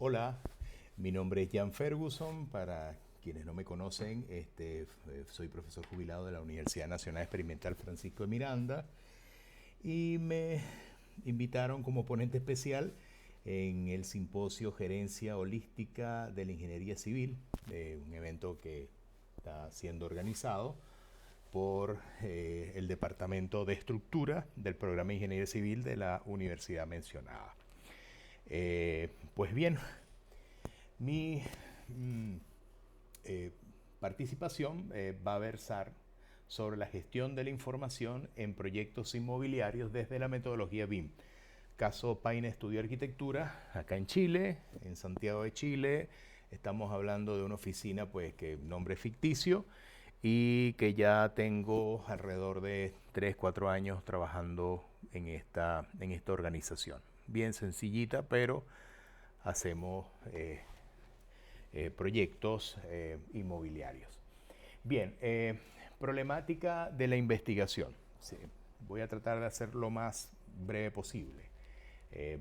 Hola, mi nombre es Jan Ferguson. Para quienes no me conocen, soy profesor jubilado de la Universidad Nacional Experimental Francisco de Miranda y me invitaron como ponente especial en el simposio Gerencia Holística de la Ingeniería Civil, un evento que está siendo organizado por el Departamento de Estructura del Programa de Ingeniería Civil de la universidad mencionada. Pues bien, mi mm, eh, participación va a versar sobre la gestión de la información en proyectos inmobiliarios desde la metodología BIM. Caso Paine Estudio Arquitectura, acá en Chile, en Santiago de Chile. Estamos hablando de una oficina, pues, que nombre ficticio y que ya tengo alrededor de 3 4 años trabajando en esta organización. Bien sencillita, pero hacemos proyectos inmobiliarios. Bien, problemática de la investigación. Sí, voy a tratar de hacer lo más breve posible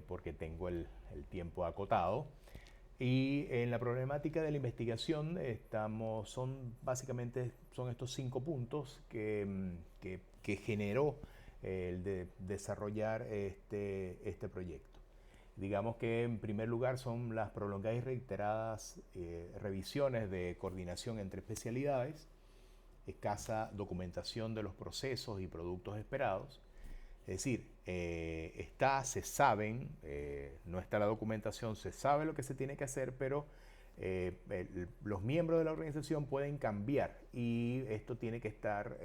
porque tengo el tiempo acotado. Y en la problemática de la investigación básicamente son estos 5 puntos que generó el de desarrollar este proyecto. Digamos que en primer lugar son las prolongadas y reiteradas revisiones de coordinación entre especialidades, escasa documentación de los procesos y productos esperados. Es decir, se saben, no está la documentación, se sabe lo que se tiene que hacer, pero los miembros de la organización pueden cambiar y esto tiene que estar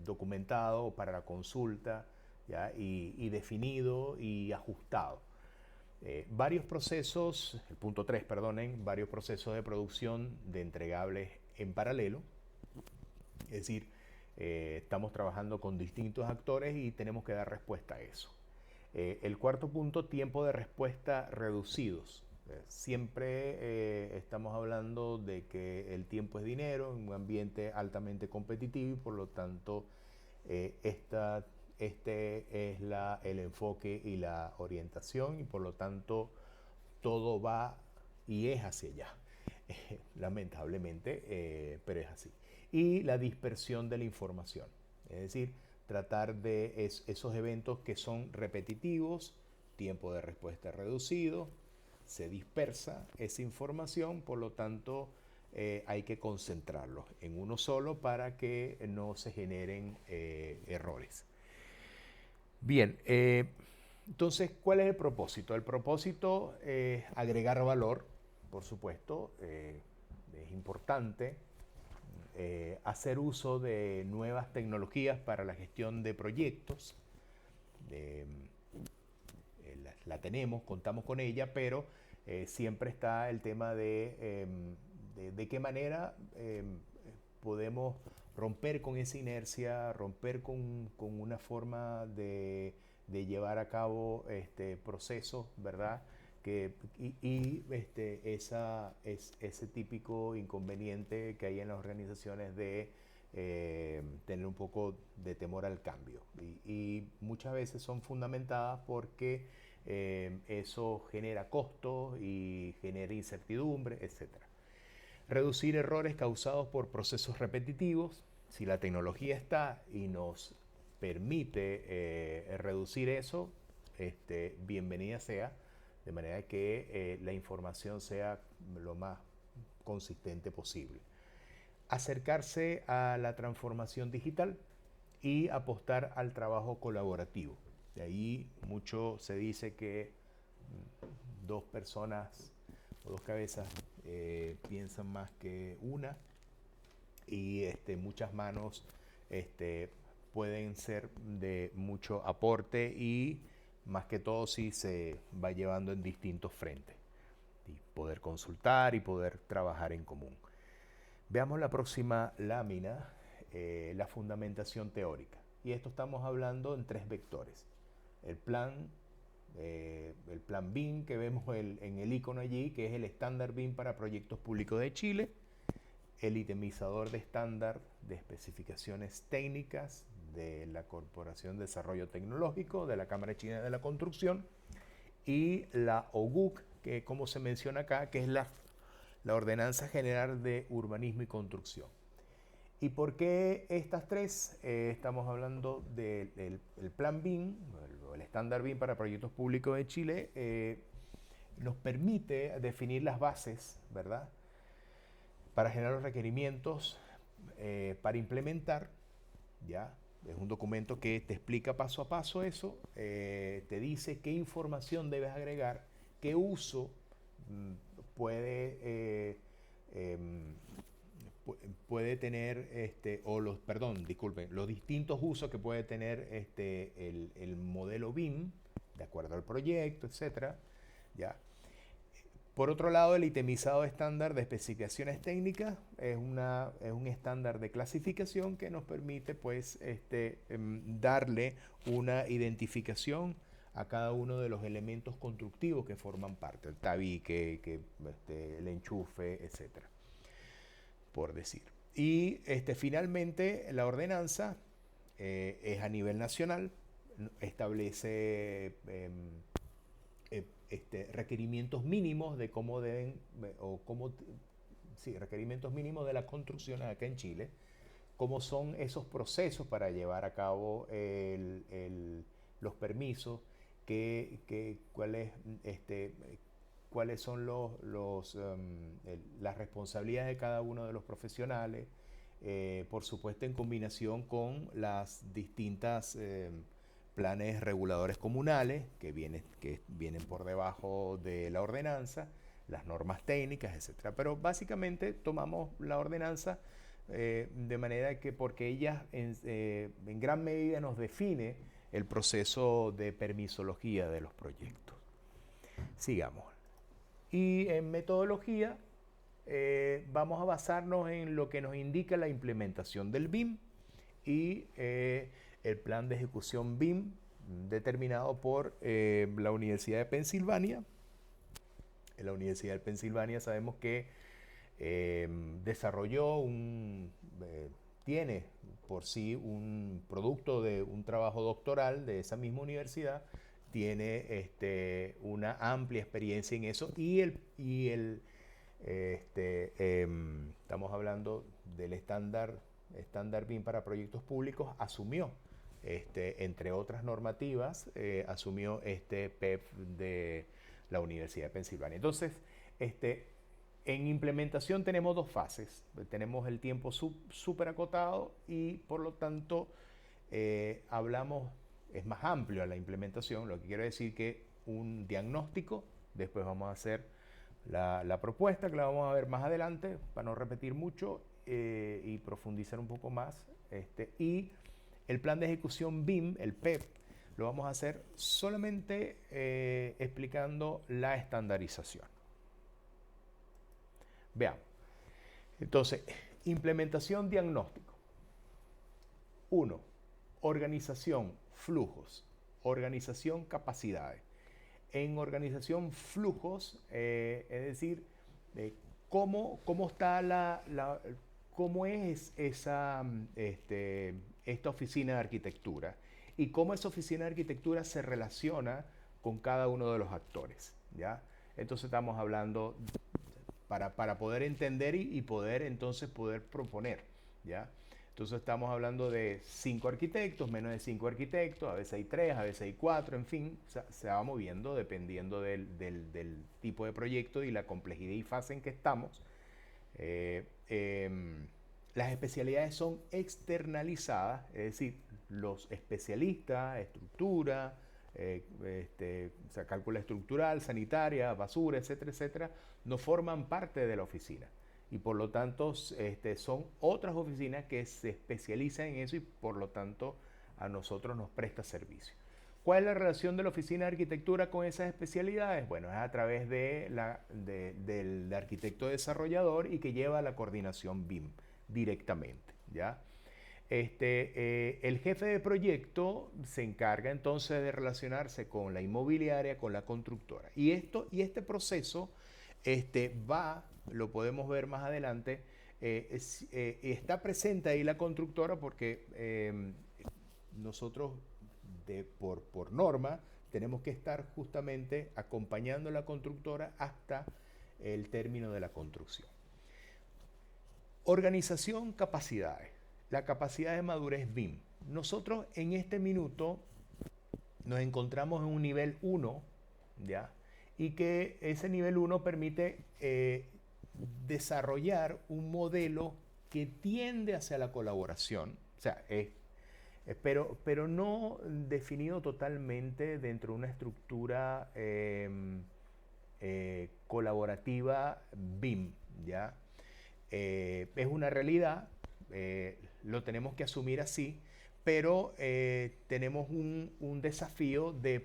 documentado para la consulta, ¿ya? Y definido y ajustado. Varios procesos, el punto 3, perdonen, varios procesos de producción de entregables en paralelo. Es decir, estamos trabajando con distintos actores y tenemos que dar respuesta a eso. El cuarto punto, tiempo de respuesta reducidos. Siempre estamos hablando de que el tiempo es dinero en un ambiente altamente competitivo y por lo tanto este es el enfoque y la orientación y por lo tanto todo va y es hacia allá. Lamentablemente, pero es así. Y la dispersión de la información, es decir, tratar de esos eventos que son repetitivos, tiempo de respuesta reducido, se dispersa esa información, por lo tanto hay que concentrarlos en uno solo para que no se generen errores. Bien, entonces, ¿cuál es el propósito? El propósito es agregar valor, por supuesto, es importante hacer uso de nuevas tecnologías para la gestión de proyectos. Eh, la tenemos, contamos con ella, pero siempre está el tema de qué manera podemos romper con esa inercia, romper con una forma de llevar a cabo procesos, ¿verdad? Ese típico inconveniente que hay en las organizaciones de tener un poco de temor al cambio. Y muchas veces son fundamentadas porque eso genera costos y genera incertidumbre, etcétera. Reducir errores causados por procesos repetitivos. Si la tecnología está y nos permite reducir eso, bienvenida sea, de manera que la información sea lo más consistente posible. Acercarse a la transformación digital y apostar al trabajo colaborativo. De ahí mucho se dice que dos personas o dos cabezas piensan más que una y muchas manos pueden ser de mucho aporte y más que todo si se va llevando en distintos frentes y poder consultar y poder trabajar en común. Veamos la próxima lámina, la fundamentación teórica. Y esto estamos hablando en 3 vectores. El plan BIM que vemos en el icono allí, que es el estándar BIM para proyectos públicos de Chile, el itemizador de estándar de especificaciones técnicas de la Corporación de Desarrollo Tecnológico de la Cámara China de la Construcción y la OGUC, que como se menciona acá, que es la Ordenanza General de Urbanismo y Construcción. ¿Y por qué estas tres? Estamos hablando del el Plan BIM, el estándar BIM para proyectos públicos de Chile, nos permite definir las bases, ¿verdad?, para generar los requerimientos para implementar, ¿ya? Es un documento que te explica paso a paso eso, te dice qué información debes agregar, qué uso puede, puede tener, disculpen, los distintos usos que puede tener el modelo BIM, de acuerdo al proyecto, etcétera, ¿ya? Por otro lado, el itemizado estándar de especificaciones técnicas es un estándar de clasificación que nos permite pues, darle una identificación a cada uno de los elementos constructivos que forman parte, el tabique, el enchufe, etcétera, por decir. Y finalmente la ordenanza es a nivel nacional, establece requerimientos mínimos de cómo deben, requerimientos mínimos de la construcción acá en Chile, cómo son esos procesos para llevar a cabo los permisos, cuáles son las responsabilidades de cada uno de los profesionales, por supuesto en combinación con las distintas planes reguladores comunales que vienen por debajo de la ordenanza, las normas técnicas, etc. Pero básicamente tomamos la ordenanza de manera que, porque ella en gran medida nos define el proceso de permisología de los proyectos. Sigamos. Y en metodología vamos a basarnos en lo que nos indica la implementación del BIM y el plan de ejecución BIM determinado por la Universidad de Pensilvania. En la Universidad de Pensilvania sabemos que desarrolló tiene por sí un producto de un trabajo doctoral de esa misma universidad, tiene una amplia experiencia en eso estamos hablando del estándar BIM para proyectos públicos, asumió, entre otras normativas, asumió este PEP de la Universidad de Pensilvania. Entonces, en implementación tenemos dos fases. Tenemos el tiempo súper acotado y por lo tanto es más amplio la implementación, lo que quiere decir que un diagnóstico, después vamos a hacer la propuesta, que la vamos a ver más adelante, para no repetir mucho y profundizar un poco más. Y el plan de ejecución BIM, el PEP, lo vamos a hacer solamente explicando la estandarización. Veamos. Entonces, implementación diagnóstico. 1. Organización, flujos. Organización, capacidades. En organización, flujos, es decir, cómo está cómo es esta oficina de arquitectura y cómo esa oficina de arquitectura se relaciona con cada uno de los actores, ¿ya? Entonces estamos hablando para poder entender y poder entonces poder proponer, ¿ya? Entonces estamos hablando de 5 arquitectos, menos de 5 arquitectos, a veces hay 3, a veces hay 4, en fin, se va moviendo dependiendo del tipo de proyecto y la complejidad y fase en que estamos. Las especialidades son externalizadas, es decir, los especialistas, estructura, cálculo estructural, sanitaria, basura, etcétera, etcétera, no forman parte de la oficina. Y por lo tanto son otras oficinas que se especializan en eso y por lo tanto a nosotros nos presta servicio. ¿Cuál es la relación de la oficina de arquitectura con esas especialidades? Bueno, es a través del arquitecto desarrollador y que lleva la coordinación BIM directamente, ¿ya? El jefe de proyecto se encarga entonces de relacionarse con la inmobiliaria, con la constructora. Y este proceso lo podemos ver más adelante, está presente ahí la constructora porque nosotros por norma tenemos que estar justamente acompañando a la constructora hasta el término de la construcción. Organización, capacidades. La capacidad de madurez BIM. Nosotros en este minuto nos encontramos en un nivel 1, ¿ya? Y que ese nivel 1 permite desarrollar un modelo que tiende hacia la colaboración, o sea, pero no definido totalmente dentro de una estructura colaborativa BIM, ¿ya? Es una realidad, lo tenemos que asumir así, pero tenemos un desafío de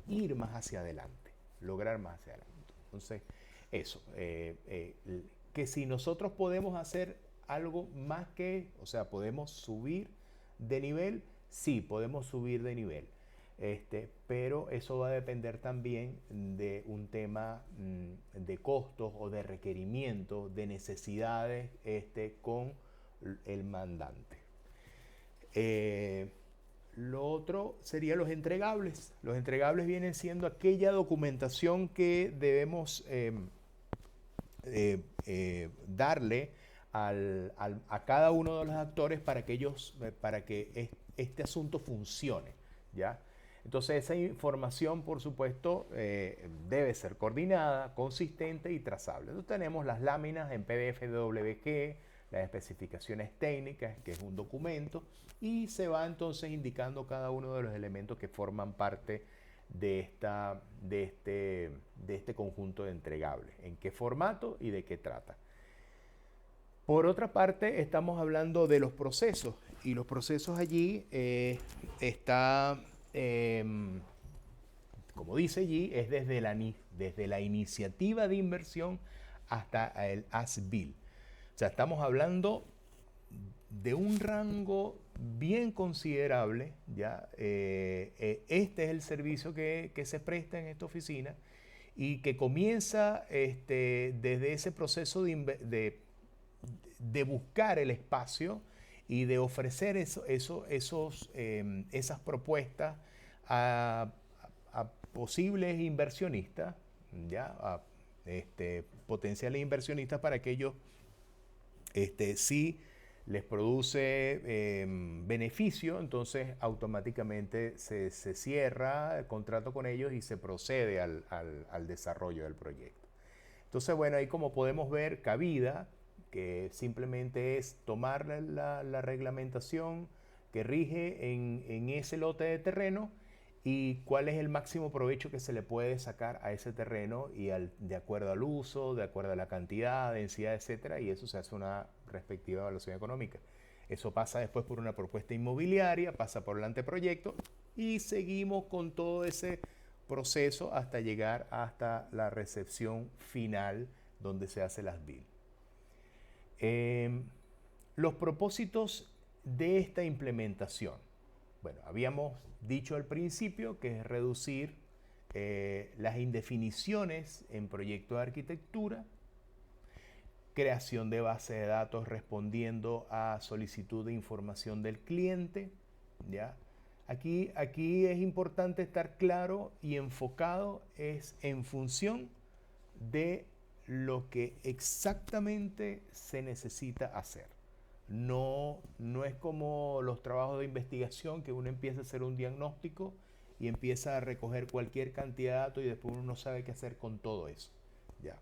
ir más hacia adelante, lograr más hacia adelante. Entonces, eso, que si nosotros podemos hacer algo más que, o sea, podemos subir de nivel, sí, podemos subir de nivel. Pero eso va a depender también de un tema de costos o de requerimientos, de necesidades con el mandante. Lo otro sería los entregables. Los entregables vienen siendo aquella documentación que debemos darle a cada uno de los actores para que este asunto funcione, ¿ya? Entonces esa información, por supuesto, debe ser coordinada, consistente y trazable. Entonces tenemos las láminas en PDF DWG, las especificaciones técnicas, que es un documento, y se va entonces indicando cada uno de los elementos que forman parte de este conjunto de entregables, en qué formato y de qué trata. Por otra parte, estamos hablando de los procesos, y los procesos allí como dice allí, es desde la iniciativa de inversión hasta el as-built. O sea, estamos hablando de un rango bien considerable, ¿ya? Este es el servicio que se presta en esta oficina y que comienza desde ese proceso de buscar el espacio y de ofrecer esas propuestas a posibles inversionistas, ¿ya? A potenciales inversionistas, para que ellos si les produce beneficio, entonces automáticamente se cierra el contrato con ellos y se procede al desarrollo del proyecto. Entonces, bueno, ahí como podemos ver, cabida, que simplemente es tomar la reglamentación que rige en ese lote de terreno y cuál es el máximo provecho que se le puede sacar a ese terreno y de acuerdo al uso, de acuerdo a la cantidad, densidad, etcétera, y eso se hace una respectiva evaluación económica. Eso pasa después por una propuesta inmobiliaria, pasa por el anteproyecto y seguimos con todo ese proceso hasta llegar hasta la recepción final donde se hace las BIL. Los propósitos de esta implementación. Bueno, habíamos dicho al principio que es reducir las indefiniciones en proyecto de arquitectura, creación de base de datos respondiendo a solicitud de información del cliente, ¿ya? Aquí es importante estar claro y enfocado en función de lo que exactamente se necesita hacer. No es como los trabajos de investigación, que uno empieza a hacer un diagnóstico y empieza a recoger cualquier cantidad de datos y después uno no sabe qué hacer con todo eso, ¿ya?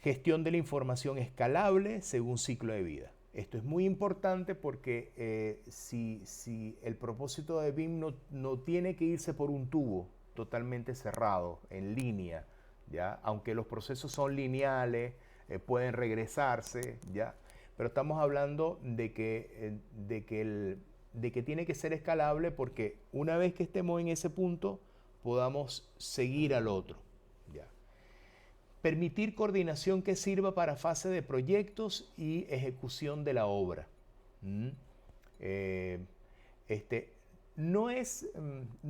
Gestión de la información escalable según ciclo de vida. Esto es muy importante porque si el propósito de BIM no tiene que irse por un tubo totalmente cerrado, en línea, ¿ya? Aunque los procesos son lineales, pueden regresarse, ¿ya? Pero estamos hablando de que tiene que ser escalable, porque una vez que estemos en ese punto, podamos seguir al otro, ¿ya? Permitir coordinación que sirva para fase de proyectos y ejecución de la obra. No es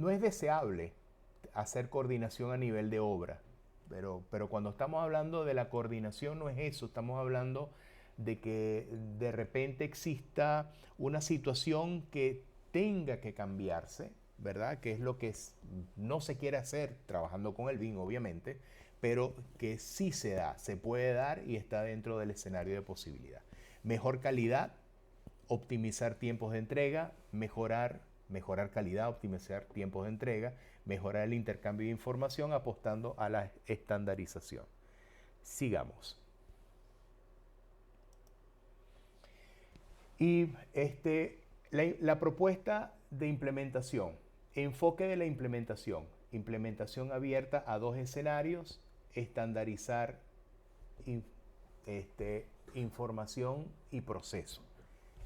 deseable hacer coordinación a nivel de obra, pero cuando estamos hablando de la coordinación no es eso, estamos hablando de que de repente exista una situación que tenga que cambiarse, ¿verdad? Que es lo que no se quiere hacer trabajando con el BIM, obviamente, pero que sí se da, se puede dar y está dentro del escenario de posibilidad. Mejor calidad, optimizar tiempos de entrega, mejorar calidad, optimizar tiempos de entrega, mejorar el intercambio de información apostando a la estandarización. Sigamos. Y la propuesta de implementación, enfoque de la implementación, implementación abierta a 2 escenarios, estandarizar información y proceso.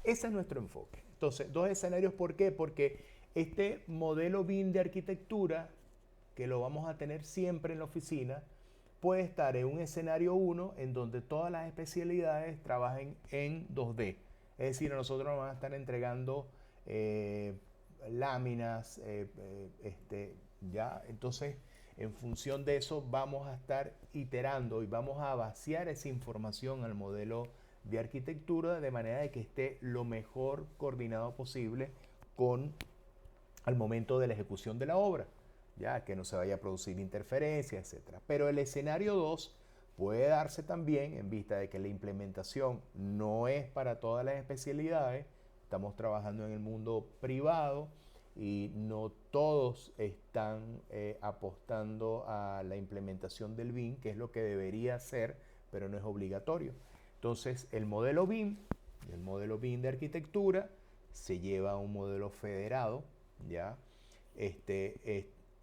Ese es nuestro enfoque. Entonces, 2 escenarios, ¿por qué? Porque este modelo BIM de arquitectura, que lo vamos a tener siempre en la oficina, puede estar en un escenario 1 en donde todas las especialidades trabajen en 2D. Es decir, nosotros nos van a estar entregando láminas, ya. Entonces, en función de eso, vamos a estar iterando y vamos a vaciar esa información al modelo de arquitectura de manera de que esté lo mejor coordinado posible al momento de la ejecución de la obra, ya que no se vaya a producir interferencias, etc. Pero el escenario 2 puede darse también en vista de que la implementación no es para todas las especialidades. Estamos trabajando en el mundo privado y no todos están apostando a la implementación del BIM, que es lo que debería ser, pero no es obligatorio. Entonces, el modelo BIM de arquitectura, se lleva a un modelo federado, ¿ya?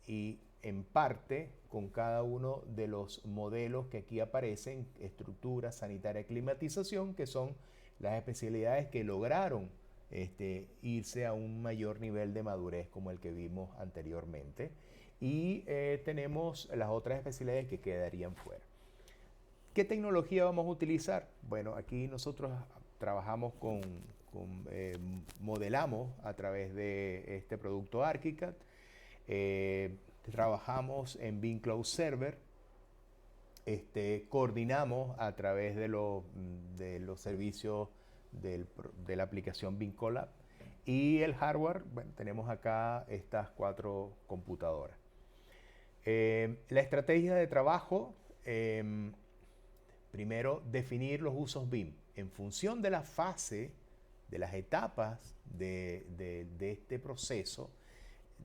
Y en parte con cada uno de los modelos que aquí aparecen, estructura, sanitaria, climatización, que son las especialidades que lograron irse a un mayor nivel de madurez como el que vimos anteriormente. Y tenemos las otras especialidades que quedarían fuera. ¿Qué tecnología vamos a utilizar? Bueno, aquí nosotros trabajamos modelamos a través de este producto ArchiCAD. Trabajamos en BIM Cloud Server. Coordinamos a través de los servicios de la aplicación BIM Collab. Y el hardware, bueno, tenemos acá estas 4 computadoras. La estrategia de trabajo, primero, definir los usos BIM. En función de la fase, de las etapas de este proceso,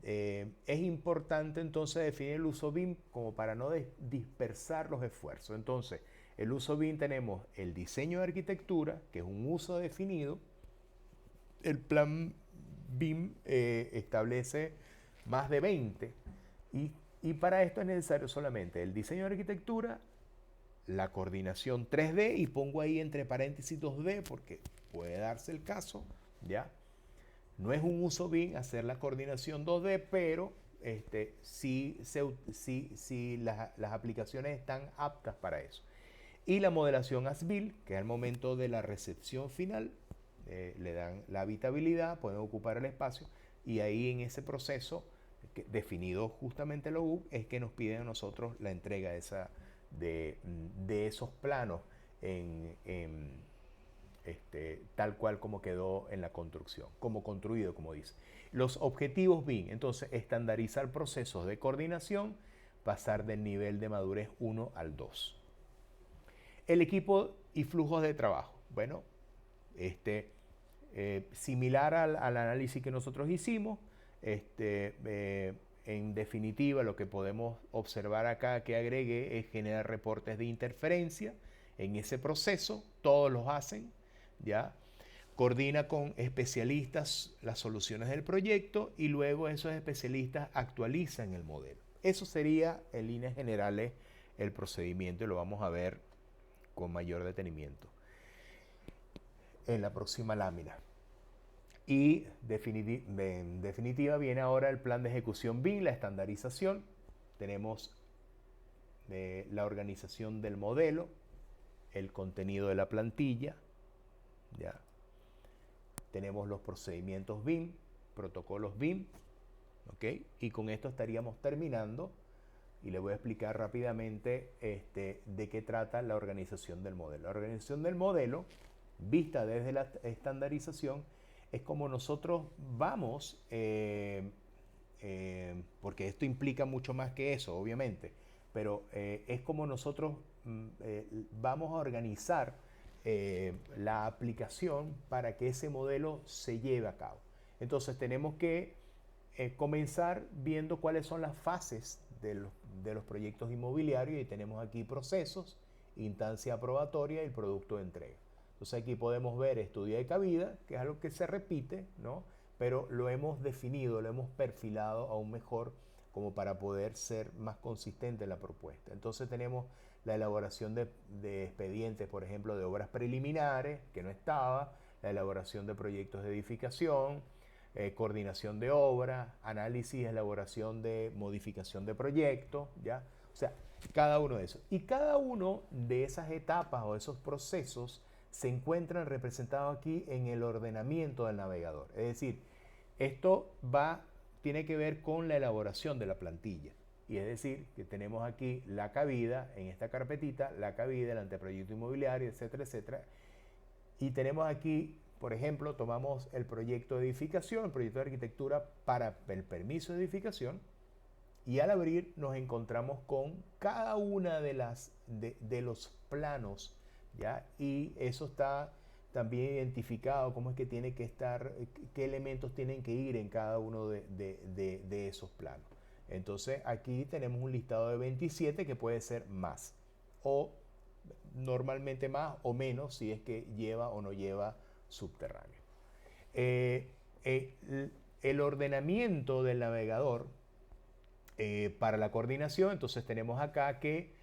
es importante entonces definir el uso BIM como para no dispersar los esfuerzos. Entonces, el uso BIM tenemos el diseño de arquitectura, que es un uso definido. El plan BIM establece más de 20 y para esto es necesario solamente el diseño de arquitectura, la coordinación 3D, y pongo ahí entre paréntesis 2D porque puede darse el caso, ¿ya? No es un uso BIM hacer la coordinación 2D, pero sí las aplicaciones están aptas para eso. Y la modelación as-built, que es el momento de la recepción final, le dan la habitabilidad, pueden ocupar el espacio, y ahí en ese proceso, definido justamente lo UB, es que nos piden a nosotros la entrega de esos planos tal cual como quedó en la construcción, como construido, como dice. Los objetivos BIM, entonces, estandarizar procesos de coordinación, pasar del nivel de madurez 1 al 2. El equipo y flujos de trabajo. Bueno, similar al análisis que nosotros hicimos, en definitiva, lo que podemos observar acá que agregué es generar reportes de interferencia. En ese proceso, todos los hacen, ¿ya? Coordina con especialistas las soluciones del proyecto y luego esos especialistas actualizan el modelo. Eso sería, en líneas generales, el procedimiento, y lo vamos a ver con mayor detenimiento en la próxima lámina. Y en definitiva viene ahora el plan de ejecución BIM, la estandarización. Tenemos la organización del modelo, el contenido de la plantilla, ¿ya? Tenemos los procedimientos BIM, protocolos BIM, ¿ok? Y con esto estaríamos terminando y le voy a explicar rápidamente de qué trata la organización del modelo. La organización del modelo, vista desde la estandarización, es como nosotros vamos porque esto implica mucho más que eso, obviamente, pero es como nosotros vamos a organizar la aplicación para que ese modelo se lleve a cabo. Entonces tenemos que comenzar viendo cuáles son las fases de los proyectos inmobiliarios y tenemos aquí procesos, instancia aprobatoria y el producto de entrega. Entonces aquí podemos ver estudio de cabida, que es algo que se repite, ¿no? Pero lo hemos definido, lo hemos perfilado aún mejor como para poder ser más consistente en la propuesta. Entonces tenemos la elaboración de expedientes, por ejemplo, de obras preliminares, que no estaba, la elaboración de proyectos de edificación, coordinación de obra, análisis, elaboración de modificación de proyectos, ¿ya? O sea, cada uno de esos. Y cada uno de esas etapas o esos procesos se encuentran representados aquí en el ordenamiento del navegador. Es decir, esto tiene que ver con la elaboración de la plantilla. Y es decir, que tenemos aquí la cabida, en esta carpetita, la cabida, el anteproyecto inmobiliario, etcétera, etcétera. Y tenemos aquí, por ejemplo, tomamos el proyecto de edificación, el proyecto de arquitectura para el permiso de edificación, y al abrir nos encontramos con cada una de los planos, ¿ya? Y eso está también identificado, cómo es que tiene que estar, qué elementos tienen que ir en cada uno de esos planos. Entonces aquí tenemos un listado de 27 que puede ser más, o normalmente más o menos si es que lleva o no lleva subterráneo. El ordenamiento del navegador para la coordinación, entonces tenemos acá que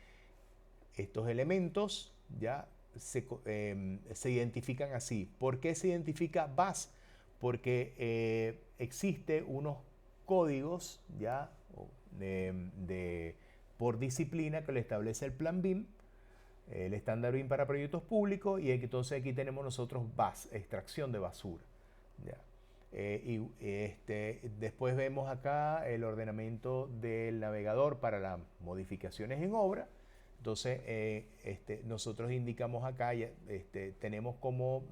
estos elementos ya se identifican así. ¿Por qué se identifica BAS? Porque existe unos códigos ya por disciplina que lo establece el plan BIM, el estándar BIM para proyectos públicos, y entonces aquí tenemos nosotros BAS, extracción de basura. ¿Ya? Después vemos acá el ordenamiento del navegador para las modificaciones en obra. Entonces nosotros indicamos acá, tenemos como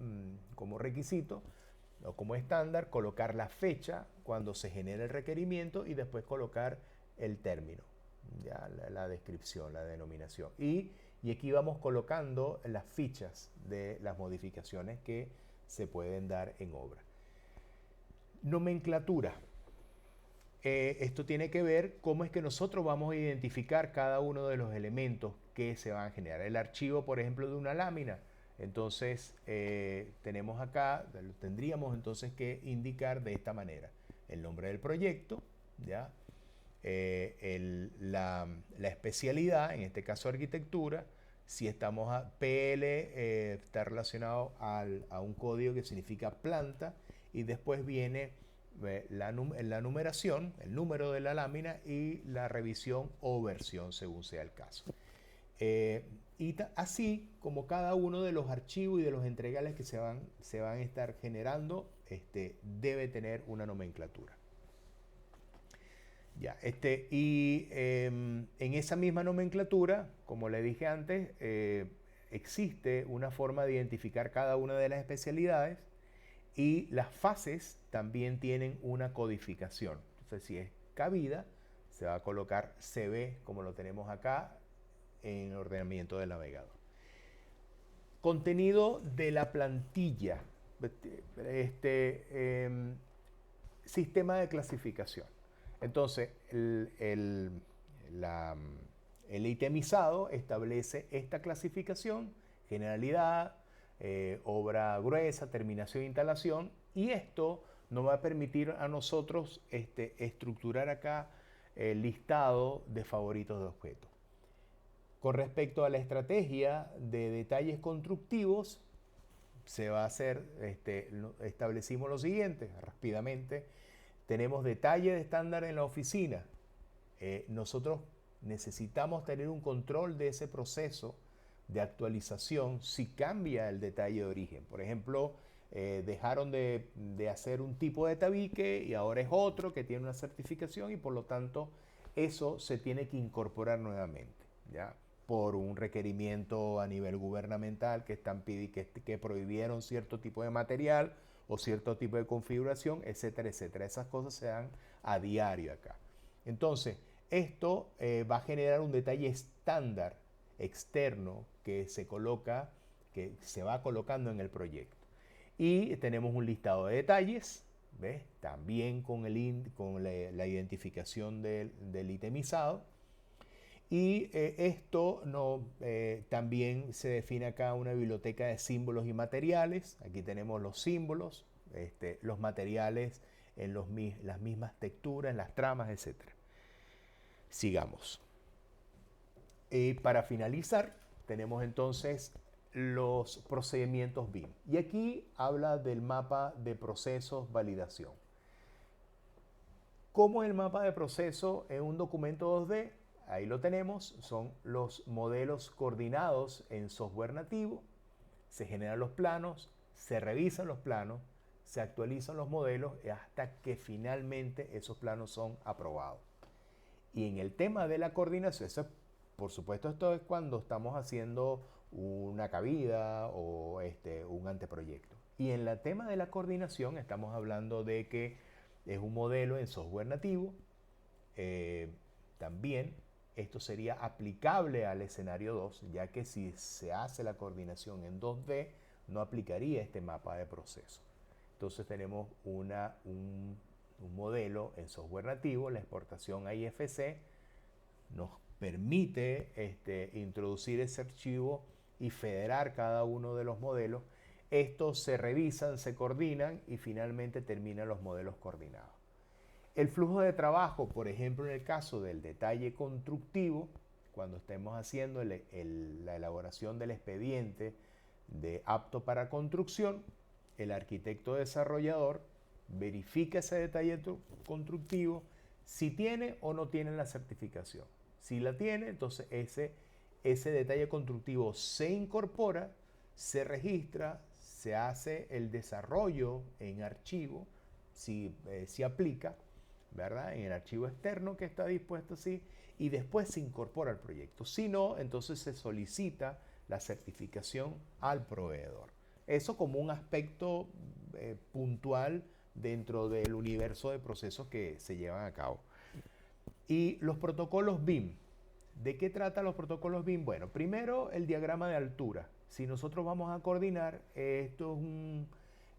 requisito o como estándar colocar la fecha cuando se genera el requerimiento y después colocar el término, ya la descripción, la denominación. Y aquí vamos colocando las fichas de las modificaciones que se pueden dar en obra. Nomenclatura. Esto tiene que ver cómo es que nosotros vamos a identificar cada uno de los elementos que se van a generar. El archivo, por ejemplo, de una lámina. Entonces, tenemos acá, tendríamos entonces que indicar de esta manera. El nombre del proyecto, ¿ya? La especialidad, en este caso arquitectura. Si estamos a PL, está relacionado a un código que significa planta, y después viene la numeración, el número de la lámina y la revisión o versión según sea el caso. Y así como cada uno de los archivos y de los entregables que se van a estar generando debe tener una nomenclatura. Ya, en esa misma nomenclatura, como le dije antes, existe una forma de identificar cada una de las especialidades, y las fases también tienen una codificación. Entonces, si es cabida, se va a colocar CB, como lo tenemos acá en el ordenamiento del navegador. Contenido de la plantilla. Sistema de clasificación. Entonces, el itemizado establece esta clasificación: generalidad, obra gruesa, terminación e instalación, y esto nos va a permitir a nosotros estructurar acá el listado de favoritos de objetos. Con respecto a la estrategia de detalles constructivos, se va a hacer, establecimos lo siguiente rápidamente. Tenemos detalle de estándar en la oficina. Nosotros necesitamos tener un control de ese proceso de actualización si cambia el detalle de origen. Por ejemplo, dejaron de hacer un tipo de tabique y ahora es otro que tiene una certificación, y por lo tanto eso se tiene que incorporar nuevamente, ¿ya? Por un requerimiento a nivel gubernamental que prohibieron cierto tipo de material, o cierto tipo de configuración, etcétera, etcétera. Esas cosas se dan a diario acá. Entonces, esto va a generar un detalle estándar externo que se coloca, que se va colocando en el proyecto. Y tenemos un listado de detalles, ¿ves? También con, la identificación del itemizado. Y esto también se define acá una biblioteca de símbolos y materiales. Aquí tenemos los símbolos, los materiales en las mismas texturas, las tramas, etc. Sigamos. Y para finalizar, tenemos entonces los procedimientos BIM. Y aquí habla del mapa de procesos validación. ¿Cómo es el mapa de proceso en un documento 2D? Ahí lo tenemos, son los modelos coordinados en software nativo, se generan los planos, se revisan los planos, se actualizan los modelos hasta que finalmente esos planos son aprobados. Y en el tema de la coordinación, por supuesto esto es cuando estamos haciendo una cabida o un anteproyecto. Y en el tema de la coordinación estamos hablando de que es un modelo en software nativo. También esto sería aplicable al escenario 2, ya que si se hace la coordinación en 2D, no aplicaría este mapa de proceso. Entonces tenemos un modelo en software nativo, la exportación a IFC nos permite introducir ese archivo y federar cada uno de los modelos. Estos se revisan, se coordinan y finalmente terminan los modelos coordinados. El flujo de trabajo, por ejemplo, en el caso del detalle constructivo, cuando estemos haciendo la elaboración del expediente de apto para construcción, el arquitecto desarrollador verifica ese detalle constructivo si tiene o no tiene la certificación. Si la tiene, entonces ese detalle constructivo se incorpora, se registra, se hace el desarrollo en archivo, si aplica, ¿verdad? En el archivo externo que está dispuesto así, y después se incorpora al proyecto. Si no, entonces se solicita la certificación al proveedor. Eso como un aspecto puntual dentro del universo de procesos que se llevan a cabo. Y los protocolos BIM. ¿De qué tratan los protocolos BIM? Bueno, primero el diagrama de altura. Si nosotros vamos a coordinar, esto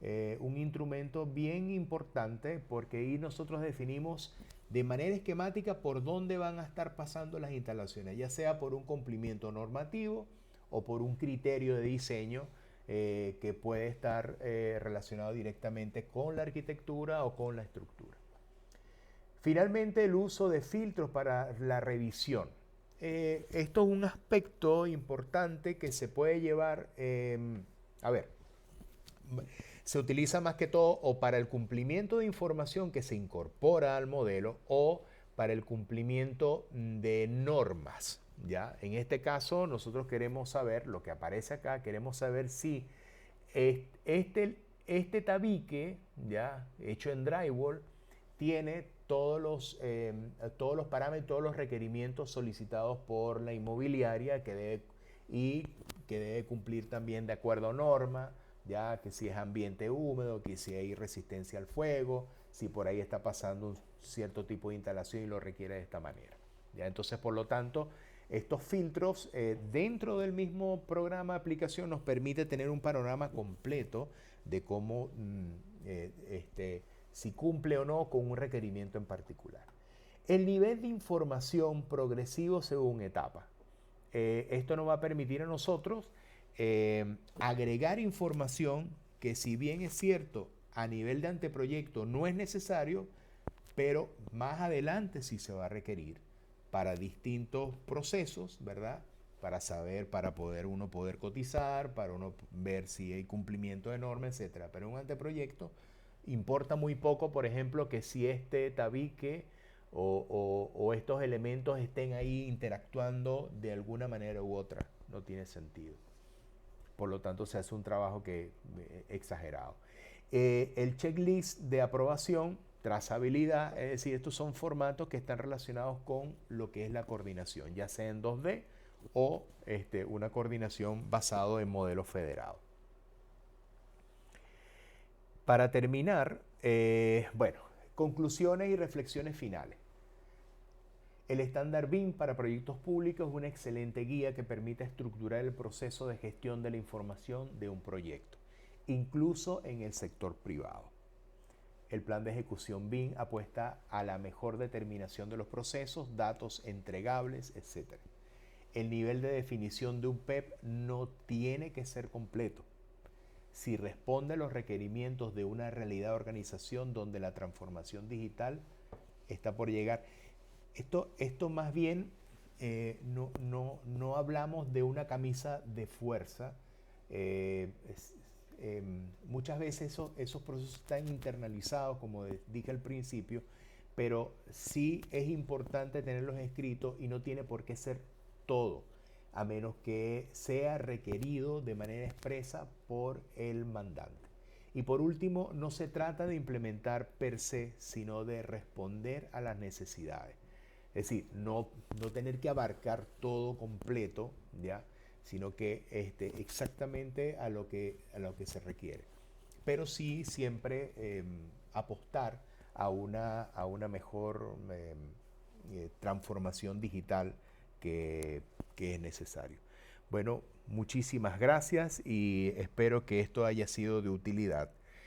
es un instrumento bien importante porque ahí nosotros definimos de manera esquemática por dónde van a estar pasando las instalaciones, ya sea por un cumplimiento normativo o por un criterio de diseño que puede estar relacionado directamente con la arquitectura o con la estructura. Finalmente, el uso de filtros para la revisión. Esto es un aspecto importante que se puede llevar, se utiliza más que todo o para el cumplimiento de información que se incorpora al modelo o para el cumplimiento de normas. ¿Ya? En este caso nosotros queremos saber, lo que aparece acá, queremos saber si este tabique, ¿ya? Hecho en drywall, tiene todos los parámetros, todos los requerimientos solicitados por la inmobiliaria que debe cumplir también de acuerdo a norma, ya que si es ambiente húmedo, que si hay resistencia al fuego, si por ahí está pasando un cierto tipo de instalación y lo requiere de esta manera. ¿Ya? Entonces, por lo tanto, estos filtros dentro del mismo programa de aplicación nos permite tener un panorama completo de cómo si cumple o no con un requerimiento en particular. El nivel de información progresivo según etapa. Esto nos va a permitir a nosotros agregar información que, si bien es cierto, a nivel de anteproyecto no es necesario, pero más adelante sí se va a requerir para distintos procesos, ¿verdad? Para saber, para uno poder cotizar, para uno ver si hay cumplimiento de normas, etc. Pero un anteproyecto importa muy poco, por ejemplo, que si este tabique o estos elementos estén ahí interactuando de alguna manera u otra. No tiene sentido. Por lo tanto, se hace un trabajo exagerado. El checklist de aprobación, trazabilidad, es decir, estos son formatos que están relacionados con lo que es la coordinación, ya sea en 2D o una coordinación basada en modelos federados. Para terminar, bueno, conclusiones y reflexiones finales. El estándar BIM para proyectos públicos es una excelente guía que permite estructurar el proceso de gestión de la información de un proyecto, incluso en el sector privado. El plan de ejecución BIM apuesta a la mejor determinación de los procesos, datos entregables, etc. El nivel de definición de un PEP no tiene que ser completo. Si responde a los requerimientos de una realidad de organización donde la transformación digital está por llegar. Esto más bien no hablamos de una camisa de fuerza. eh, es- Muchas veces esos procesos están internalizados, como dije al principio, pero sí es importante tenerlos escritos y no tiene por qué ser todo, a menos que sea requerido de manera expresa por el mandante. Y por último, no se trata de implementar per se, sino de responder a las necesidades. Es decir, no tener que abarcar todo completo, ¿ya? Sino que exactamente a lo que se requiere. Pero sí siempre apostar a una mejor transformación digital que es necesario. Bueno, muchísimas gracias y espero que esto haya sido de utilidad.